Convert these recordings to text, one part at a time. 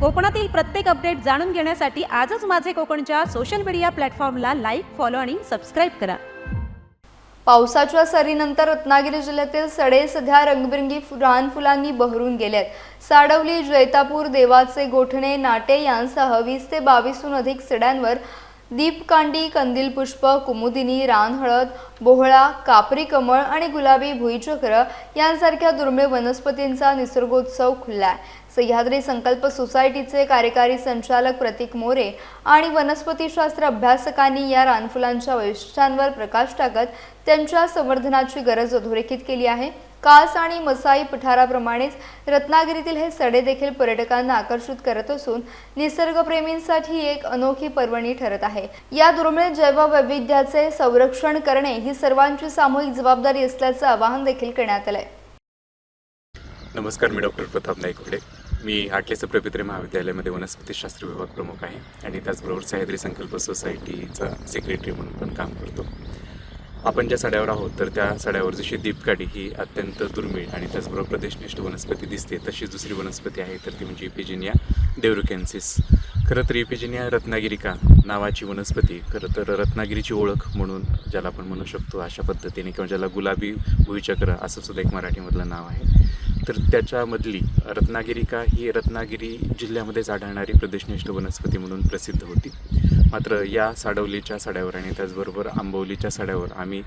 कोकणातील प्रत्येक अपडेट जाणून घेण्यासाठी आजच माझे कोकणच्या सोशल मीडिया प्लॅटफॉर्मला लाईक, फॉलो आणि सबस्क्राईब करा. पावसाच्या सरीनंतर रत्नागिरी जिल्ह्यातील सडे सध्या रंगबिरंगी रानफुलांनी बहरून गेलेत. साडवली, जैतापूर, देवाचे गोठणे, नाटे यांसह 20 ते 22हून अधिक सड्यांवर दीपकांडी, कंदील पुष्प, कुमुदिनी, रानहळद, बोहळा, कापरी कमळ आणि गुलाबी भुईचक्र यांसारख्या दुर्मिळ वनस्पतींचा निसर्गोत्सव खुललाय. सह्याद्री संकल्प सोसायटीचे कार्यकारी संचालक प्रतीक मोरे आणि वनस्पतीशास्त्र अभ्यासकांनी या रानफुलांच्या वैशिष्ट्यांवर प्रकाश टाकत त्यांच्या संवर्धनाची गरज अधोरेखित केली आहे. कास आणि मसाई पठाराप्रमाणेच रत्नागिरीतील हे सडे देखील पर्यटकांना आकर्षित करत असून निसर्गप्रेमींसाठी एक अनोखी पर्वणी ठरत आहे. या दुर्मिळ जैववैविध्याचे संरक्षण करणे ही सर्वांची सामूहिक जबाबदारी असल्याचं आवाहन देखील करण्यात आलंय. नमस्कार, मी डॉक्टर प्रताप नाईकवडे. मी आटले सप्रेपित्रे महाविद्यालयामध्ये वनस्पतीशास्त्र विभाग प्रमुख आहे आणि त्याचबरोबर सह्याद्री संकल्प सोसायटीचा सेक्रेटरी म्हणून पण काम करतो. आपण ज्या सड्यावर आहोत तर त्या सड्यावर जशी दीपकाठी ही अत्यंत दुर्मिळ आणि त्याचबरोबर प्रदेशनिष्ठ वनस्पती दिसते, तशी दुसरी वनस्पती आहे तर ती म्हणजे इपिजिनिया देवरुकेन्सिस. खरं तर इपिजिनिया रत्नागिरिका नावाची वनस्पती खरं तर रत्नागिरीची ओळख म्हणून ज्याला आपण म्हणू शकतो अशा पद्धतीने, किंवा ज्याला गुलाबी भुईचक्र असं सुद्धा एक मराठीमधलं नाव आहे. तर त्याच्यामधली रत्नागिरिका ही रत्नागिरी जिल्ह्यामध्येच आढळणारी प्रदेशनिष्ठ वनस्पती म्हणून प्रसिद्ध होती. मात्र या साडवलीच्या सड्यावर आणि त्याचबरोबर आंबवलीच्या सड्यावर आम्ही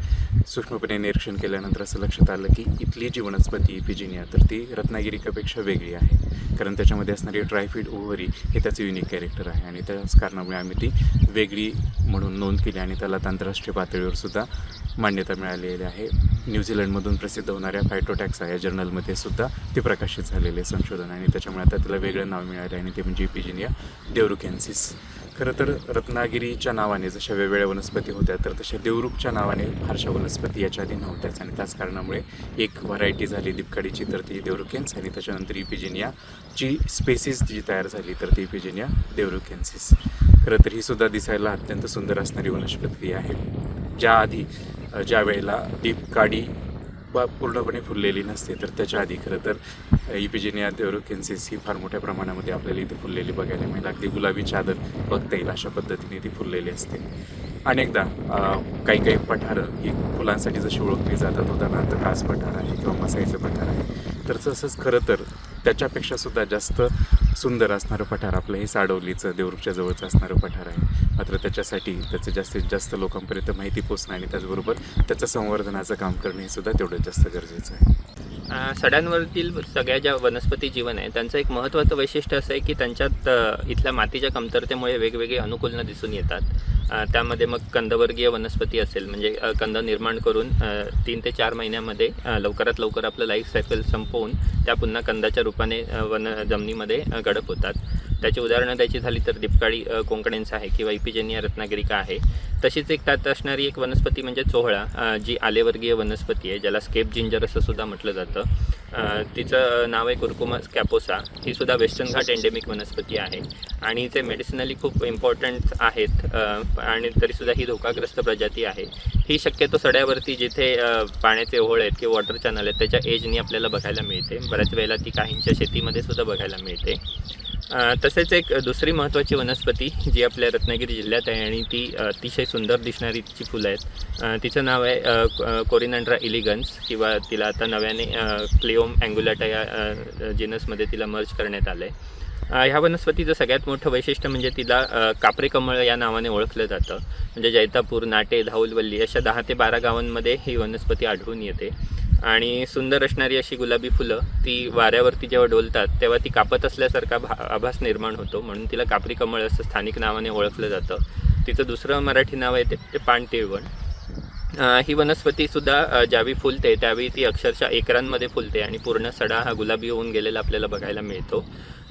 सूक्ष्मपणे निरीक्षण केल्यानंतर असं लक्षात आलं की इथली जी वनस्पती इपिजिनिया तर ती रत्नागिरिकापेक्षा वेगळी आहे. कारण त्याच्यामध्ये असणारी ट्रायफिड ओव्हरी हे त्याचं युनिक कॅरेक्टर आहे आणि त्याच कारणामुळे आम्ही ती वेगळी म्हणून नोंद केली आणि त्याला आंतरराष्ट्रीय पातळीवर सुद्धा मान्यता मिळालेली आहे. न्यूझीलंडमधून प्रसिद्ध होणाऱ्या फायटोटॅक्सा या जर्नलमध्ये सुद्धा ते प्रकाशित झालेले संशोधन आणि त्याच्यामुळे आता त्याला वेगळं नाव मिळाले आणि ते म्हणजे इपिजिनिया देवरुकेन्सिस. खरं तर रत्नागिरीच्या नावाने जशा वेगवेगळ्या वनस्पती होत्या तर तशा देवरुखच्या नावाने फारशा वनस्पती याच्या आधी नव्हत्याच आणि त्याच कारणामुळे एक व्हरायटी झाली दीपकाडीची तर ती देवरुकेन्स आणि त्याच्यानंतर इपिजिनियाची स्पेसिस जी तयार झाली तर ती इपिजिनिया देवरुकेन्सिस. खरं तर ही सुद्धा दिसायला अत्यंत सुंदर असणारी वनस्पती आहे. ज्या वेळेला दीपकाडी पूर्णपणे फुललेली नसते तर त्याच्या आधी खरं तर इपिजिनिया देवरुकेन्सिस ही फार मोठ्या प्रमाणामध्ये आपल्याला इथे फुललेली बघायला मिळेल. अगदी गुलाबी चादर बघता येईल अशा पद्धतीने ती फुललेली असते. अनेकदा काही पठारं ही फुलांसाठी जशी ओळखली जातात, उदाहरणार्थ कास पठार आहे किंवा मसाईचं पठार आहे, तर तसंच खरं तर त्याच्यापेक्षा सुद्धा जास्त सुंदर असणारं पठार आपलं हे साडवलीचं देवरुखच्या जवळचं असणारं पठार आहे. मात्र त्याच्यासाठी त्याचं जास्तीत जास्त लोकांपर्यंत माहिती पोचणं आणि त्याचबरोबर त्याचं संवर्धनाचं काम करणं हे सुद्धा तेवढं जास्त गरजेचं आहे. सड्यांवरील सगळ्या ज्या वनस्पती जीवन आहे त्यांचं एक महत्त्वाचं वैशिष्ट्य असं आहे की त्यांच्यात इथल्या मातीच्या कमतरतेमुळे वेगवेगळे अनुकूलनं दिसून येतात. त्यामध्ये मग कंदवर्गीय वनस्पती असेल म्हणजे कंद निर्माण करून 3 ते 4 महिन्यामध्ये लवकरात लवकर आपलं लाईफ सायकल संपवून त्या पुन्हा कंदाच्या रूपाने जमिनीमध्ये गडप होतात. त्याची उदाहरणं द्यायची झाली तर दीपकाळी कोंकणेंस आहे किंवा इपिजिनिया रत्नागिरिका आहे. तशीच एक त्यात असणारी एक वनस्पती म्हणजे चोहळा, जी आलेवर्गीय वनस्पती आहे, ज्याला स्केप जिंजर असं सुद्धा म्हटलं जातं. तिचं नाव आहे कुर्कुमस कॅपोसा. ही सुद्धा वेस्टर्न घाट एंडेमिक वनस्पती आहे आणि ते मेडिसिनली खूप इम्पॉर्टंट आहेत आणि तरीसुद्धा ही धोकाग्रस्त प्रजाती आहे. ही शक्यतो सड्यावरती जिथे पाण्याचे ओहोळ आहेत किंवा वॉटर चॅनल आहेत त्याच्या एजनी आपल्याला बघायला मिळते. बऱ्याच वेळेला ती काहींच्या शेतीमध्ये सुद्धा बघायला मिळते. तसेच एक दुसरी महत्त्वाची वनस्पती जी आपल्या रत्नागिरी जिल्ह्यात आहे आणि ती अतिशय सुंदर दिसणारी तिची फुलं आहेत. तिचं नाव आहे कोरिनंड्रा इलिगन्स किंवा तिला आता नव्याने क्लिओम अँग्युलाटा या जिनसमध्ये तिला मर्ज करण्यात आलं आहे. ह्या वनस्पतीचं सगळ्यात मोठं वैशिष्ट्य म्हणजे तिला कापरे कमळ या नावाने ओळखलं जातं. म्हणजे जैतापूर, नाटे, धाऊलवल्ली अशा 10 ते 12 गावांमध्ये ही वनस्पती आढळून येते आणि सुंदर असणारी अशी गुलाबी फुलं ती वाऱ्यावरती जेव्हा डोलतात तेव्हा ती कापत असल्यासारखा आभास निर्माण होतो, म्हणून तिला कापरी कमळ असं स्थानिक नावाने ओळखलं जातं. तिचं दुसरं मराठी नाव आहे ते पाणतिळवण. ही वनस्पतीसुद्धा ज्यावेळी फुलते त्यावेळी ती अक्षरशः एकरांमध्ये फुलते आणि पूर्ण सडा हा गुलाबी होऊन गेलेला आपल्याला बघायला मिळतो.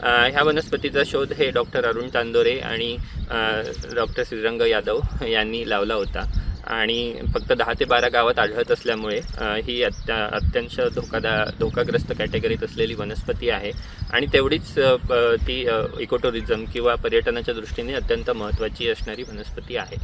ह्या वनस्पतीचा शोध हे डॉक्टर अरुण चांदोरे आणि डॉक्टर श्रीरंग यादव यांनी लावला होता आणि फक्त 10 ते 12 गावात आढळत असल्यामुळे ही अत्यंत धोकाग्रस्त कॅटेगरीत असलेली वनस्पती आहे आणि तेवढीच ती इकोटुरिझम किंवा पर्यटनाच्या दृष्टीने अत्यंत महत्त्वाची असणारी वनस्पती आहे.